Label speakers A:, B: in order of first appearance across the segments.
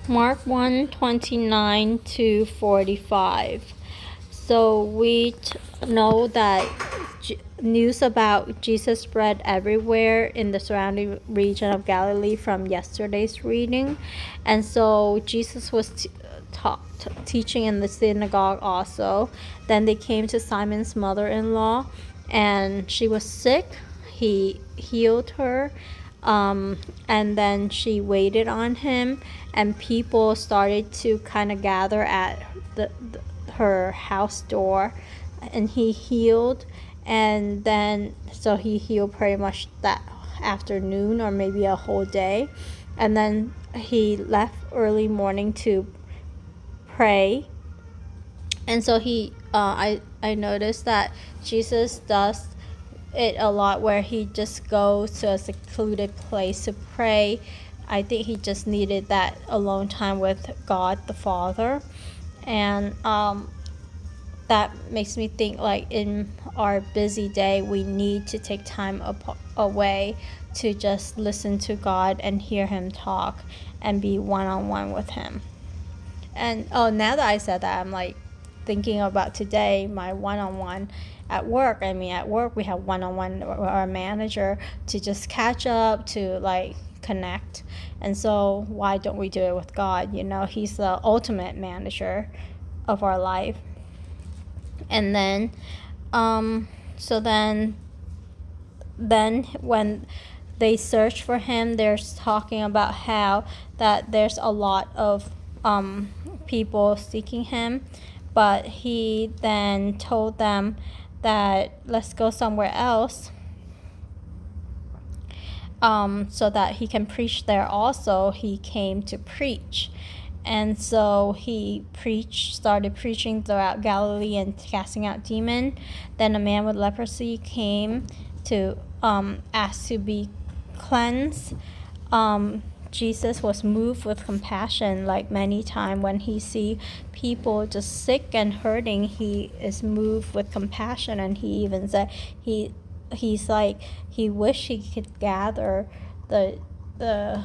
A: Mark 1:29 to 45. So we know that news about Jesus spread everywhere in the surrounding region of Galilee from yesterday's reading. And so Jesus was teaching in the synagogue also. Then they came to Simon's mother-in-law, and she was sick. He healed her. And then she waited on him, and people started to kind of gather at her house door, and he healed. And then so he healed pretty much that afternoon or maybe a whole day, and then he left early morning to pray. And so I noticed that Jesus does it a lot, where he just goes to a secluded place to pray. I think he just needed that alone time with God the Father. And that makes me think, like, in our busy day, we need to take time away to just listen to God and hear him talk and be one-on-one with him. And now that I said that, I'm like thinking about today, my one-on-one at work. I mean, at work we have one-on-one with our manager to just catch up, to like connect. And so why don't we do it with God? He's the ultimate manager of our life. And then so then when they search for him, they're talking about how that there's a lot of people seeking him, but he then told them that let's go somewhere else, so that he can preach there also. He came to preach. And so he started preaching throughout Galilee and casting out demons. Then a man with leprosy came to ask to be cleansed. Jesus was moved with compassion, like many times when he see people just sick and hurting, he is moved with compassion. And he even said he's like he wished he could gather the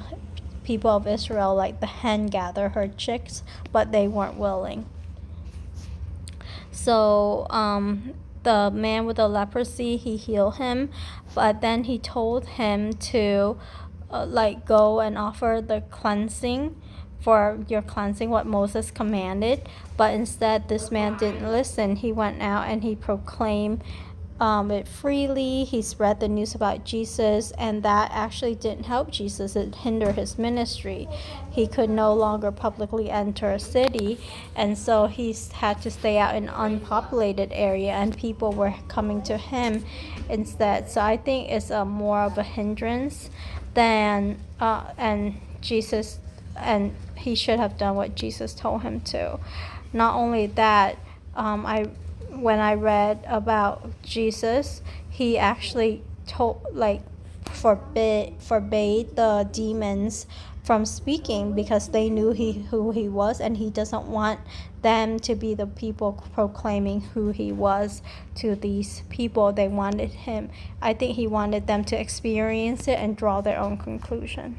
A: people of Israel like the hen gather her chicks, but they weren't willing. So the man with the leprosy, he healed him, but then he told him to go and offer the cleansing, for your cleansing, what Moses commanded. But instead this man didn't listen. He went out and he proclaimed it freely. He spread the news about Jesus, and that actually didn't help Jesus. It hindered his ministry. He could no longer publicly enter a city, and so he had to stay out in an unpopulated area, and people were coming to him instead. So I think it's more of a hindrance than and Jesus, and he should have done what Jesus told him to. Not only that, when I read about Jesus, he actually forbade the demons from speaking, because they knew who he was, and he doesn't want them to be the people proclaiming who he was to these people. I think he wanted them to experience it and draw their own conclusion.